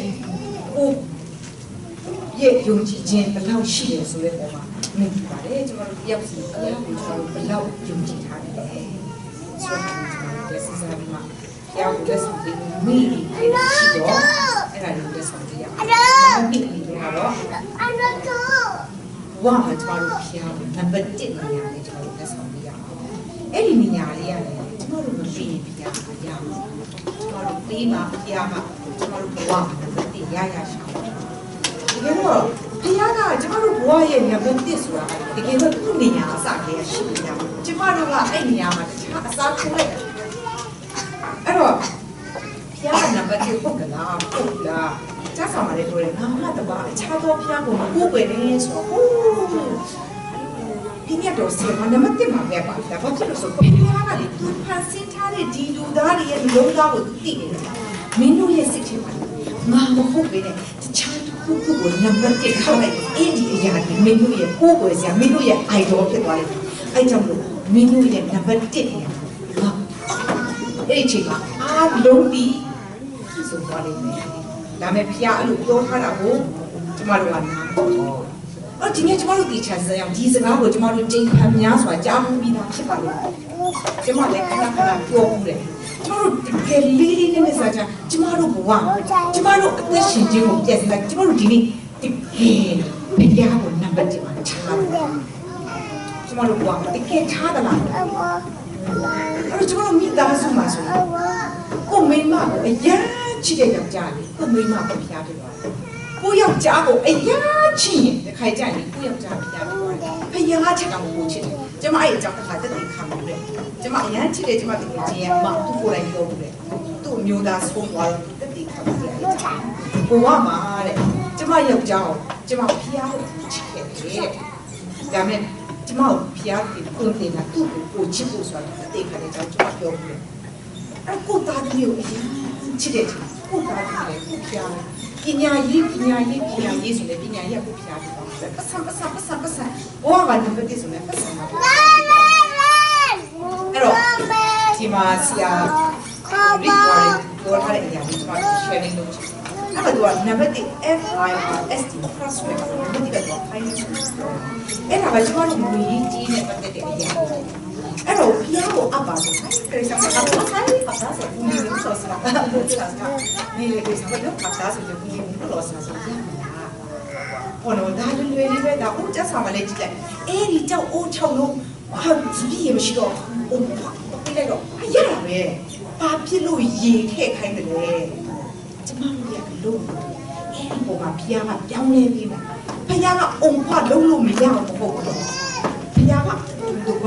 ရဲ့ယုံကြည်ခြင်းဘယ်လောက်ရှိတယ်ဆိုတဲ့ပုံမှာမြင်ပါတယ်ကျမတို့တယောက်စီအရာကိုကျမတို့ဘယ်လောက်ယုံကြည်ထားတယ်ဆိုတော့ဒီစစားပြီးမှရောက်တဲ့ဆောင်ပြီးမိပြီးရှိတော့အဲ့ဒါလေးလက်ဆောင်ကြည့်ရအောင်မိပြီးတော့ဝါကျမတို့ဖျားနံပါတ်1နေရာလေးကျမတို့လက်ဆောင်ကြည့်ရအောင်အဲ့ဒီနေရာလေးရတယ်ကျမတို့မပြီးဖျားရအောင်ကျမတို့ပြီးမှဖျားမှကျမတို့ဘဝနံပါတ်1ရရရှာတကယ်တော့ဖျားကကျမတို့ဘဝရဲ့နံပါတ်1ဆိုတာတကယ်တော့သူ့နေရာအစကလေးရှိနေတာကျမတို့ကအဲ့နေရာမှာတခြားအစားထိုးလိုက်အဲ့တော့ဖျားနံပါတ်1ဟုတ်ကလားဟုတ်လားကျဆောင်ရတဲ့ပြောတယ်ငါမှတပါအခြားသောဖျားကိုမကိုးကွယ်နေဆိုတော့ဟိုးဒီညတော့စီမနံပါတ်1မှာပဲပါဒါဘာဖြစ်လို့ဆိုတော့ဖျားကလေသူဖန်ဆင်းထားတဲ့ဒီလူသားတွေရဲ့လုံးသားကိုသိနေတယ်မင်းတို့ရဲ့စိတ်ထဲမှာငါမဟုတ်ပဲနဲ့တခြားတစ်ခုခုကိုနံပါတ်1ခေါက်လိုက်အင်းဒီအရာဒီမင်းတို့ရဲ့ကိုးကွယ်စရာမင်းတို့ရဲ့ idol ဖြစ်သွားတယ်အဲ့ကြောင့်လို့မင်းတို့ရဲ့နံပါတ်1နေရာအဲ့ဒီချိန်မှာအားလုံးပြီးဆိုသွားလိမ့်မယ်ဒါမဲ့ဖျားအဲ့လိုပြောထားတာကိုကျမတို့ကနားမထောင်အဲ့ဒီနေ့ကျမတို့ဒီချာစရာဒီစကားကိုကျမတို့တိတ်ခမ်းများစွာကြားမှုပြီးသားဖြစ်ပါလို့ကျမလည်းခဏခဏပြောမှုတယ်ကျမတို့တကယ်လေးလေးနဲ့စားကြကျမတို့ဘဝကျမတို့အသက်ရှင်ခြင်းကိုပြည့်စည်လိုက်ကျမတို့ဒီနေ့တကယ်ဖျားကိုနံပါတ်1မှာချလာတယ်ကျမတို့ဘဝတကယ်ထားသလားအဲ့တော့ကျမတို့မိသားစုမှာဆိုရင်ကိုမိမကိုအရန်ချစ်တဲ့ယောက်ျားလေးကိုမိမကိုဖျားပြသွားတယ်ကိုယောက်ျားကိုအရန်ချစ်ရင်တစ်ခါကြရင်ကိုယောက်ျားဖျားပြသွားတယ်ဖျားချစ်တာကိုချစ်တယ်ကျမအဲ့အကြောင်းတစ်ခါတက်တယ်ခံလို့လေကျမအရန်ချစ်တယ်ကျမတကယ်ချင်းရမသူ့ကိုယ်တိုင်ပြောလို့လေသူ့မျိုးသားဆုံးသွားတော့တက်တယ်ခံလို့လေဘဝမှာတဲ့ကျမယောက်ျားကိုကျမဖျားကိုချစ်ခဲ့တယ်ဒါမဲ့ကျမကိုဖျားပြီးကိုယ်တင်တာသူ့ကိုချစ်ဖို့ဆိုတာအသေးခါလေးကြောင့်ကျမပြောဘူးလေအဲ့ကိုသားသမီးကိုအရင်ချစ်တဲ့ကိုသားသမီးကိုဖျားပညာရေးဆိုလေပညာရေးကိုဖျားပြီးတော့ပတ်စံဘောကနံပါတ်1ဆိုလေပတ်စံမှာအဲ့တော့ဒီမှာဆရာရီပေါ်ထားတဲ့အရာကိုကျမတို့ sharing လုပ်ချင်အဲ့တော့နံပါတ်1 FIRST first way နံပါတ်1ကတော့ finance အဲ့ဒါကကျမတို့ငွေရေးကြီးနဲ့ပတ်သက်တဲ့အရာအဲ့တော့ဖျားကိုအပ်ပါဆိုခရစ်စတန်အပ်ပါဆိုဘူးလို့ဆိုစတာဒီလေဒီစဘာလို့အပ်တာဆိုရင်ဘူးလို့ဆိုစတာဟောတော့ဒါလွယ်လွယ်လေးပဲဒါဦးကျဆာမလေးကြည့်လိုက်အဲ့ဒီကြောက်အိုးချောင်းလုံးဟာဒီရေမရှိတော့အိုးပြလိုက်တော့အရတာပဲဘာဖြစ်လို့ရေထည့်ခိုင်းတယ်လဲကျမတို့ရဲ့လို့အဲ့ဒီပုံမှာဖျားကပြောင်းလဲပြီးမှာဖျားကအုံခွလုံးလို့မရအောင်မဟုတ်ဘူးဖျားကသူက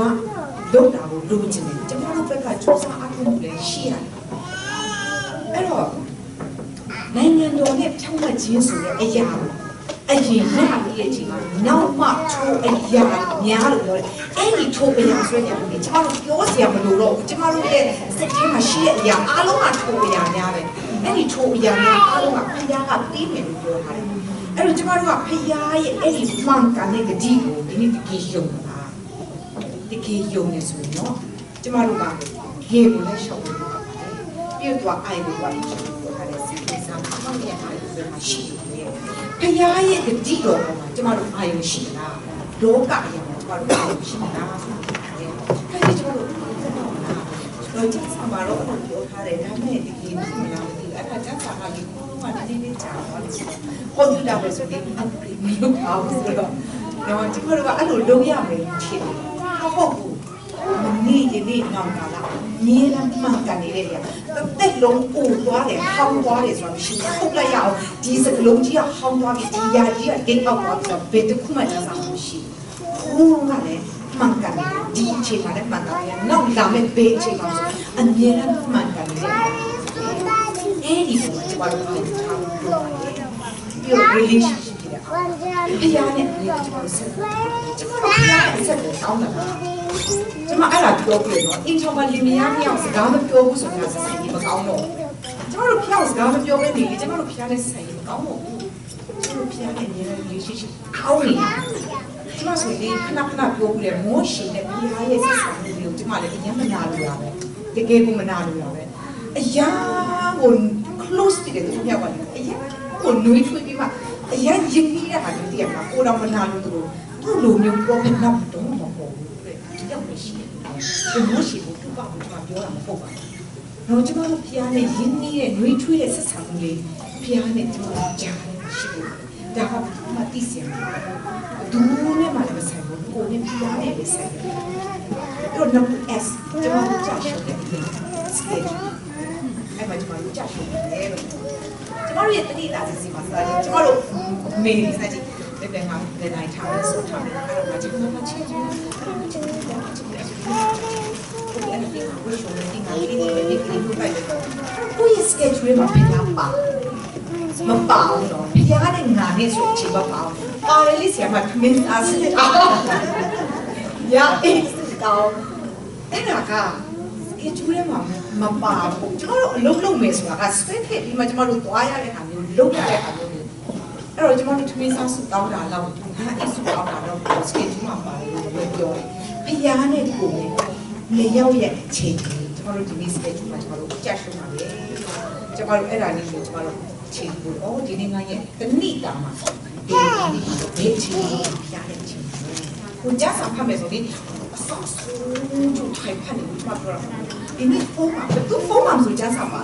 လုံးတာကိုလိုချင်တယ်ကျမတို့ဘက်ကစူးစမ်းအားထုတ်မှုလည်းရှိရတယ်အဲ့တော့နိုင်ငံတော်နဲ့ဖြောင့်မတ်ခြင်းဆိုတဲ့အရာကိုအရင်ကရဲ့အချိန်မှာနောက်မှထိုးအရာများလို့ပြောတယ်အဲ့ဒီထိုးအရာဆိုတဲ့အရာကိုကျမတို့ပြောစရာမလိုတော့ဘူးကျမတို့ရဲ့စိတ်ထဲမှာရှိတဲ့အရာအားလုံးကထိုးအရာများပဲအဲ့ဒီထိုးအရာများအားလုံးကဖျားကပြီးမယ်လို့ပြောထားတယ်အဲ့တော့ကျမတို့ကဖျားရဲ့အဲ့ဒီမှန်ကန်တဲ့ဂတိကိုဒီနေ့တကယ်ယုံတာတကယ်ယုံနေဆိုရင်တော့ကျမတို့ကခေကိုလည်းရှောက်လို့ပြီးတော့အိုင်ကိုပါရှောက်လို့ထားတဲ့စိတ်နဲ့စားမှမရတဲ့အိုင်ကိုမှရှိတယ်ဖျားရဲ့ဂတိတော်မှာကျမတို့အာရုံရှိလားလောကအရာမှာကျမတို့အာရုံရှိလားအဲ့ဒီကျမတို့တော့ကျန်စာမှာတော့ပြောထားတယ်ဒါမဲ့ဒီကိစ္စမလားမသိဘူးအဲ့ဒါကျန်စာကဒီခုမှနည်းနည်းကြာသွားတယ်ကွန်ပျူတာပဲဆိုပြီးမလုပ်အောင်ဆိုတော့ကျမတို့ကအဲ့လိုလုပ်ရမယ်ထင်တယ်ဟုတ်ဘူးမနေ့ကနေ့နောက်လာတာမြေလမ်းမှန်ကန်နေတဲ့နေရာတက်လုံးပူသွားတယ်ဟောင်းသွားတယ်ဆိုတာမရှိဘူးဟုတ်လိုက်ရအောင်ဒီစကလုံးကြီးကဟောင်းသွားပြီဒီယာကြီးကဂိတ်အောက်သွားပြီးတော့ဘယ်တစ်ခုမှကြားစားမရှိဘူးဟိုးကလည်းမှန်ကန်တယ်ဒီအချိန်မှာလည်းမှန်ကန်တယ်နောက်လာမဲ့ဘေးအချိန်မှာဆိုအမြဲတမ်းမှန်ကန်နေတယ်အဲဒီကကျမတို့ပြောထားလို့ပြီးတော့ relationship ဖျားနဲ့ကျမတို့ဆက်ကျမတို့ဖျားနဲ့ဆက်တောင်းတာ ကျွန်မအဲ့ဒါပြောပြနော်အင်ချောင်းမလီမယားမြောက်စကားမပြောဘူးဆိုတာဆက်ဆံရေးမကောင်းတော့ကျွန်တော်တို့ဖျောက်စကားမပြောဘဲနေလေကျွန်တော်တို့ဖျားတဲ့ဆက်ဆံရေးမကောင်းတော့ဘူးကျွန်တော်ဖျားတဲ့နေရာလေးရှိကောင်းနေကျွန်မဆိုရင်ခဏခဏပြောပြီးတယ်မောရှင်တဲ့ဖျားရဲ့ဆက်ဆံရေးကိုကျွန်မလည်းအရင်မနာလို့ရပဲတကယ်ကိုမနာလို့ရပဲအရာကို close တကယ်သူမြောက်ပါတယ်အရာကိုနှွေးထွေးပြီးမှအရာရင်းပြီးတဲ့ဟာတွေတည်းကကိုတော့မနာလို့သူလိုမျိုးပြောပြတော့တော့မဟုတ်ဘူးတဲ့ဒီတော့မရှိဘူးမောရှင်ကိုသူ့ဘာကိုကျွန်မပြောတာမဟုတ်ပါဘူးတော့ကျွန်တော်ဖျားနဲ့ရင်းနှီးတဲ့နှွေးထွေးတဲ့ဆက်ဆံမှုလေးဖျားနဲ့ကျွန်တော်ကြားတယ်ရှိဘူးဒါကမှသိစရာဒူးနဲ့မှလည်းဆိုင်ဘူးကိုနဲ့ဖျားနဲ့လည်းဆိုင်တယ်တော့ number S ကျွန်တော်ကြားရှုပ်တယ်စကေအဲ့မှာကျွန်တော်ကြားရှုပ်တယ်ကျွန်တော်ရဲ့တတိလာစီမှာစားတယ်ကျွန်တော်တို့မေးနေစကြည့်ဘယ်မှာလည်းနိုင်ထားလဲဆိုထားတယ်အဲ့တော့ကျွန်တော်ချစ်ချင်တယ်အဲ့ဒီကိုရှိုးနေတင်ငါလေးတွေပဲဒီကိစ္စပဲကိုယ့်ရဲ့ schedule မှာဖျားပါမပါဘူးတော့ဖျားတဲ့ငါနဲ့ဆိုချင်ပါပါလေလေးဆရာမခမင်းအားစတဲ့ရာအေးတော့အဲ့ဒါက schedule မှာမပါဘူးကျွန်တော်တို့အလုပ်လုပ်မယ်ဆိုတာက straight ထည့်ပြီးမှကျွန်တော်တို့သွားရတဲ့ဟာမျိုးလုပ်ရတဲ့ဟာမျိုးအဲ့တော့ကျွန်တော်တို့ထမင်းစားစုတောင်းတာလောက်ဟာအဲ့စုတောင်းတာတော့ schedule မှာပါတယ်လို့ပြောတယ်ဖျားနဲ့ကိုယ်လေရောက်ရဲ့အချိန်ကျွန်တော်တို့ဒီနေ့ schedule မှာကျွန်တော်တို့ကြာရှုံးပါလေကျွန်တော်တို့အဲ့ဒါလေးကိုကျွန်တော်တို့ချိန်ဖို့အော်ဒီနေ့ငါရဲ့တဏိတာမှာဒီနေ့ချိန်ဖျားတဲ့ချိန်ကိုကြာစာဖတ်မယ်ဆိုရင်အဆောက်အဦတို့ထိုင်ဖတ်နေမှာပြောတာဒီနေ့ဖုန်းမှာသူဖုန်းမှာဆိုကြာစာပါ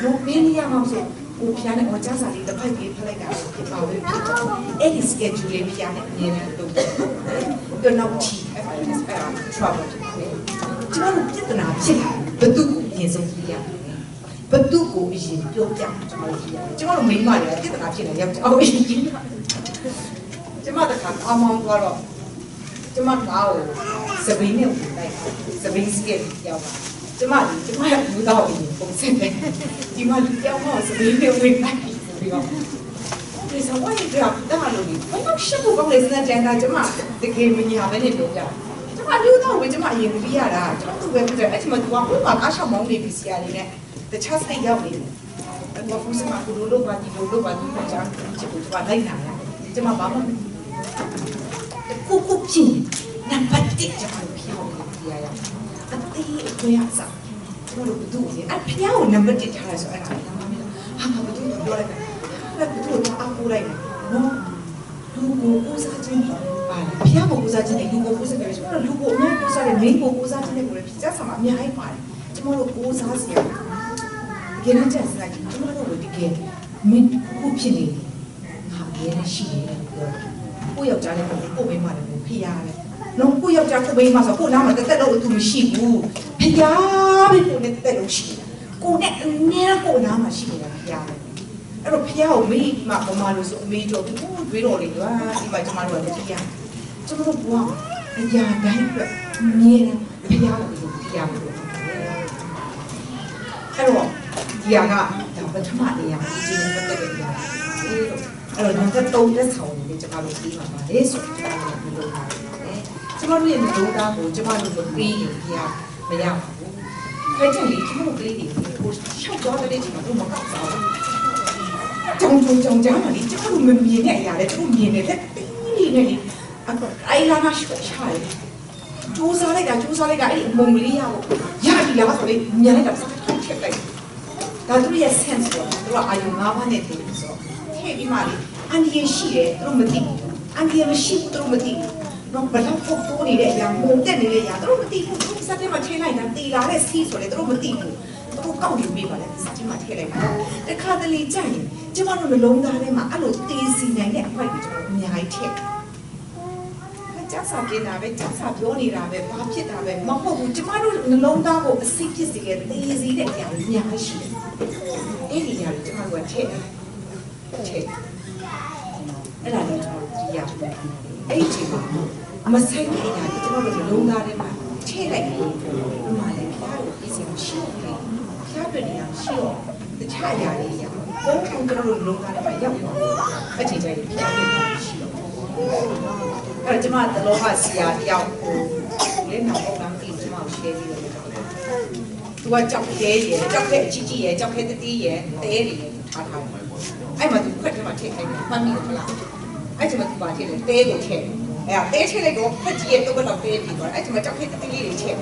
တော့မင်းရမှာဆိုကိုဖျားနဲ့ကြာစာလေးတစ်ဖက်ပြေးဖလိုက်တာဖြစ်ပါပဲအဲ့ဒီ schedule လေးဖျားနဲ့အမြဲတမ်းလုပ်တယ်နောက်ချီအဲ့ဒါလည်း trouble ကျွန်တော်တို့ပြဿနာဖြစ်လာဘယ်သူကိုအရင်ဆုံးကြည့်ရဘယ်သူကိုအရင်ပြောပြကျွန်တော်ကြည့်ရကျွန်တော်တို့မိန်းမတွေကပြဿနာဖြစ်နေရောက်အောင်ကြည့်ကျွန်မတခါအမောင်းသွားတော့ကျွန်မကားကိုစပင်းနဲ့ဝင်လိုက်စပင်းစကက်ရောက်ပါကျွန်မရဲ့ဘူးတော့ပုံစံနဲ့ဒီမှာလူကြောက်မှစပင်းနဲ့ဝင်လိုက်ပြီးတော့ဒီစဝိုင်းကတာလို့ဒီဘာလို့ရှက်ဖို့ကောင်းလဲစတဲ့တန်တာကျွန်မတကယ်မညာပဲနဲ့ပြောပြအလူတော့ဝင်ကျမအရင်ပြီးရတာကျွန်တော်ပဲပြတယ်အဲ့ဒီမှာသူကဘုရားကားရှောင်းမောင်းနေပြီဆရာလေးနဲ့တခြားစိတ်ရောက်နေတယ်အဲ့တော့ဘုရားကကိုလိုပါဒီလိုပါဒီမှာချစ်ဖို့သူကလိုက်လာတယ်ကျမဘာမှကိုချင်းနံပါတ်1ကျွန်တော်ပြောပြရအောင်အတေးအခွင့်အစားကျွန်တော်တို့ဘူးအဖေကိုနံပါတ်1ထားရဆိုအဲ့ဒါဟာမဘူးပြောလိုက်တယ်အဲ့ဒါသူကအကူလိုက်တယ်နော်လူကိုဦးစားချင်းပါဖျားကိုဦးစားချင်းနဲ့လူကိုဦးစားတယ်ကျွန်တော်လူကိုအများဦးစားတယ်မင်းကိုဦးစားချင်းနဲ့ကိုလည်းပြဿနာအများကြီးပါတယ်ကျွန်တော်တို့ဦးစားစရာတကယ်တော့ကျစရာကျွန်တော်တို့တကယ်မင်းခုဖြစ်နေဟာရဲရှိတယ်ကိုယောက်ျားလေးကိုမိန်းမလေးကိုဖျားတယ်လုံးကိုယောက်ျားကိုမိန်းမဆိုကိုနားမှာတက်တက်လို့သူမရှိဘူးဖျားပြီးကိုနဲ့တက်လို့ရှိတယ်ကိုနဲ့အမြဲကိုနားမှာရှိနေတာဖျားတယ်အဲ့တော့ဖျားကိုမေးမှပမာလို့ဆိုအမေတို့တွေးတော်လေးကွာဒီမှာကျွန်တော်တို့ကတရားကျွန်တော်တို့ဘဝအရာတိုင်းအတွက်မြင်ဖျားကိုတရားလို့အဲ့တော့ဒီဟာကဒါပထမနေရာဒီနေ့ပတ်သက်တဲ့နေရာအဲ့တော့ငါကတော့တက်ဆောင်နေကျွန်တော်တို့ပြီးပါပါတယ်ဆိုတော့ကျွန်တော်တို့လုပ်ပါတယ်ကျွန်တော်တို့ရဲ့မျိုးသားကိုကျွန်တော်တို့ပြီးရင်ဖျားမရဘူးခဲချက်လေးကျွန်တော်တို့ကလေးတွေကိုရှောက်တော့တဲ့ချိန်မှာတို့မကောက်ပါဘူးကြောင်ကြားမှာလေကျွန်တော်တို့မမြင်တဲ့အရာတွေသူမြင်နေတဲ့တင်းနေလေအဲ့လာနာရှိရှာတယ်ကျိုးစားလိုက်တာအဲ့ဒီမုံလေးရဖို့ရပြီလားဆိုလေမြန်လိုက်တာစထုတ်ချက်လိုက်ဒါသူရဲ့ sense ကိုသူကအာယုံ၅ပါးနဲ့တည်ပြီးဆိုထည့်ပြီးမှလေအန်ဒီရရှိတယ်သူတို့မသိဘူးအန်ဒီရမရှိဘူးသူတို့မသိဘူးတော့ဘလောက်ဖို့တိုးနေတဲ့အရာပုံတက်နေတဲ့အရာသူတို့မသိဘူးသူစတဲ့မှာချိန်လိုက်တာတည်လာတဲ့စီးဆိုလေသူတို့မသိဘူးသူတို့ကောက်ယူပေးပါလေစတဲ့မှာထည့်လိုက်တာတခါတလေကြိုက်ရင်ကျမတို့နှလုံးသားထဲမှာအဲ့လိုတည်စီနိုင်တဲ့အခွင့်ကိုကျွန်တော်အများကြီးထည့်ကျဆာပြနေတာပဲကျဆာပြောနေတာပဲဘာဖြစ်တာပဲမဟုတ်ဘူးကျမတို့နှလုံးသားကိုအစိတ်ဖြစ်စေတဲ့တည်စီတဲ့အရာတွေအများကြီးရှိတယ်အဲ့ဒီအရာတွေကျမတို့ကထည့်အဲ့ဒါလေးကျွန်တော်ကြည့်ရအောင်အဲ့ဒီချိန်မှာမဆိုင်တဲ့အရာတွေကျမတို့နှလုံးသားထဲမှာထည့်လိုက်လို့ဒီမှာလည်းဖျားကိုအစီအမရှိဘူးဖျားတွေနေရာရှိတော့တခြားအရာတွေရအောင်ဘုံထုံကျွန်တော်တို့လုံးသားထဲမှာရောက်သွားအချိန်တိုင်းဖျားတွေရှိတော့အဲ့ကျမတလောကဆရာတယောက်ကိုလေ မျက်နှာပုံလားမသိဘူးကျွန်မကို share ပြီးတော့သူကကြောက်ခဲရယ်ကြောက်ခဲအကြီးကြီးရယ်ကြောက်ခဲတတိရယ်တဲတွေရယ်ထားထားတယ်အဲ့မှာသူခွက်ထဲမှာထည့်ခိုင်းတယ်မှတ်မိတယ်မလားအဲ့ကျမှသူပါထည့်တယ်တဲကိုထည့်အဲ့တဲထည့်လိုက်တော့ခွက်ကြီးရယ်တော့တော့တဲပြီးသွားအဲ့ကျမှကြောက်ခဲတတိလေးတွေထည့်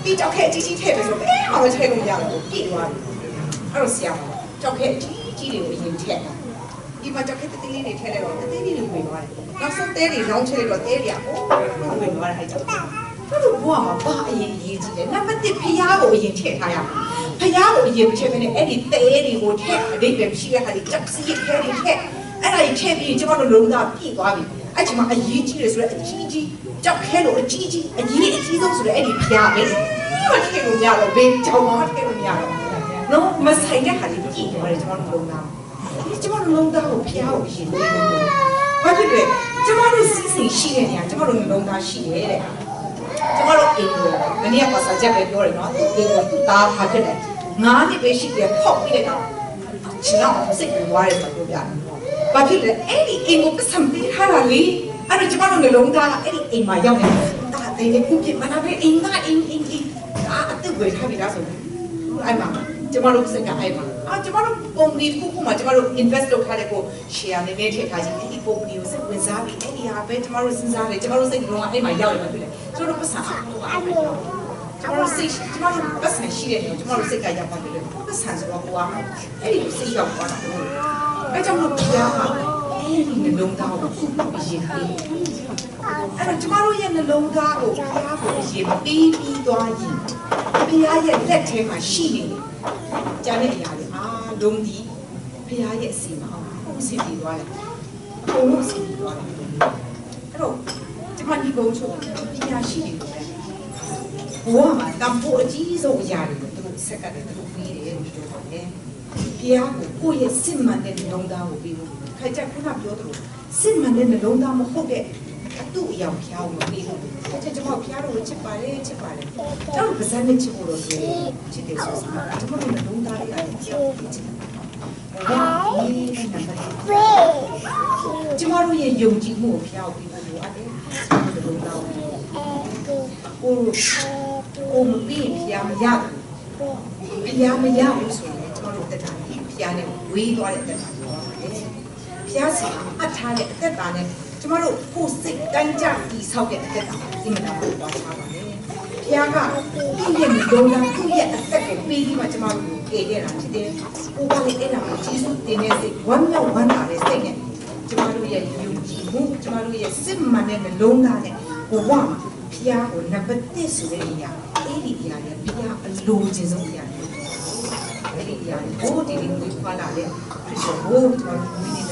ပြီးကြောက်ခဲအကြီးကြီးထည့်ပြီးဆိုတော့အဲ့မှာထည့်လို့မရဘူးပြည့်သွားတယ်အဲ့တော့ဆရာကြောက်ခဲအကြီးကြီးတွေကိုအရင်ထည့်ဒီမှာကြောက်ခဲတတိလေးတွေထည့်လိုက်တော့တတိလေးတွေဝင်သွားတယ်နောက်ဆုံးတဲတွေလောင်းချလိုက်တော့တဲတွေကဝင်သွားတယ်အဲ့ကြောက်ဘာလို့ဘွားမှာဘာအရင်ရေးကြည့်လဲနံပါတ်1ဖျားကိုအရင်ထည့်ထားရဖျားကိုအရင်မထည့်ဘဲနဲ့အဲ့ဒီတဲတွေကိုထည့်အဓိပ္ပာယ်ရှိတဲ့ဟာတွေကြောက်စီးခဲတွေထည့်အဲ့ဒါကြီးထည့်ပြီးကျမတို့လုံးသားပြည့်သွားပြီအဲ့ဒီမှာအရေးကြီးတယ်ဆိုတော့အကြီးကြီးကြောက်ခဲလို့အကြီးကြီးအရေးအကြီးဆုံးဆိုတော့အဲ့ဒီဖျားပဲမထည့်လို့မရတော့ဘေးကြောင်မထည့်လို့မရတော့နော်မဆိုင်တဲ့ဟာတွေပြည့်သွားတယ်ကျမတို့လုံးသားဒီကျမတို့လုံးသားကိုဖျားကိုအရင်လေးဘာဖြစ်လဲကျမတို့စီးစိမ်ရှိတဲ့နေရာကျမတို့လုံးသားရှိတယ်တဲ့ကျမတို့အိမ်ကိုမနေ့ကပါစာချက်ပဲပြောတယ်နော်သူအိမ်ကိုသူသားဖာဖြစ်တယ်9နှစ်ပဲရှိတယ်ဖောက်ပြီးတဲ့တော့ရှင်တော့စိတ်ဝင်သွားတယ်ဆိုတော့ပြောပြတယ်။ဘာဖြစ်လဲအဲ့ဒီအိမ်ကိုပတ်စံပေးထားတာလေအဲ့ဒါကျမတို့နှလုံးသားကအဲ့ဒီအိမ်မှာရောက်နေတယ်။ဒါတိုင်လေခုပြမနာပဲအိမ်ကအင်းအတူဝယ်ထားပြီးသားဆိုအဲ့မှာကျမတို့စက်ကအဲ့မှာကျမတို့ပုံလေးတစ်ခုမှကျမတို့ invest လုပ်ထားတဲ့ကို share နည်းနည်းထည့်ထားခြင်းအဲ့ဒီပုံလေးကိုစိတ်ဝင်စားပြီးအဲ့ဒီဟာပဲကျမတို့စဉ်းစားတယ်ကျမတို့စိတ်ကလုံးကအဲ့မှာရောက်နေမှာဖြစ်တယ်ကျမတို့ပတ်စံအားလုံးပါပဲကျမတို့စိတ်ကျမတို့ပတ်စံရှိတဲ့နေရာကျမတို့စိတ်ကရောက်ပါပြီလေပတ်စံဆိုတော့ကိုကအဲ့ဒီစိတ်ရောက်သွားတာဟုတ်အဲ့ကြောင့်လို့ပြားမှာအဲ့ဒီနှလုံးသားကိုခုပြီးရင်ပြီးအဲ့တော့ကျမတို့ရဲ့နှလုံးသားကိုပြားကိုရင်ပြီးသွားရင်ပြားရဲ့လက်ထဲမှာရှိနေတယ်ကျန်တဲ့အရာတွေအားလုံးဒီဖခင်ရဲ့အစီအမအောင်ကိုစီပြီးသွားတယ်အကုန်လုံးစီပြီးသွားတယ်အဲ့တော့ကျမဒီကုန်းချုပ်ဖခင်ရှိနေတယ်ဘဝမှာတန်ဖိုးအကြီးဆုံးအရာတွေကိုသူတို့ဆက်ကတည်းကသူတို့ပြီးတယ်လို့ပြောပါတယ်ဖခင်ကိုကိုယ့်ရဲ့စစ်မှန်တဲ့နှလုံးသားကိုပြီးလို့ခိုင်ကြခုနပြောသလိုစစ်မှန်တဲ့နှလုံးသားမဟုတ်တဲ့အတူအယောင်ဖျားကိုပြီးလို့ကျမဖျားတော့ချစ်ပါတယ်ချစ်ပါတယ်တော့ပါဇက်နဲ့ချစ်ဖို့တော့ဆိုချစ်တယ်ဆိုစမ်းကျမတို့နှလုံးသားလေးအရင်ချစ်ကျမတို့ရဲ့ယုံကြည်မှုကိုဖျားပြီးလို့လိုအပ်တယ်နှလုံးသားကိုမပြီးဖျားမရဘူးဖျားမရဘူးဆိုရင်ကျမတို့တက်တာဖျားနဲ့ဝေးသွားတဲ့တက်တာဖျားစီအထားတဲ့အသက်တာနဲ့ကျမတို့ကိုယ်စိတ်တိုင်းကြပြီးဆောက်တဲ့အသက်တာဒီမှာတော့ပွားချပါမယ်ဖျားကသူ့ရဲ့လုံးသားသူ့ရဲ့အသက်ကိုပေးပြီးမှကျမတို့ကိုကေခဲ့တာဖြစ်တယ်ကိုကလည်းအဲ့ဒါကိုကျေးဇူးတင်တဲ့စိတ်ဝမ်းမြောက်ဝမ်းသာတဲ့စိတ်နဲ့ကျမတို့ရဲ့ယုံကြည်မှုကျမတို့ရဲ့စစ်မှန်တဲ့နှလုံးသားနဲ့ဘဝမှာဖျားကိုနံပါတ်1ဆိုတဲ့အရာအဲ့ဒီအရာနဲ့ဖျားအလိုချင်ဆုံးအရာအဲ့ဒီအရာကိုဒီလိုဖွာလာတဲ့ခရစ်ယာန်ဘုရားတော်မြတ်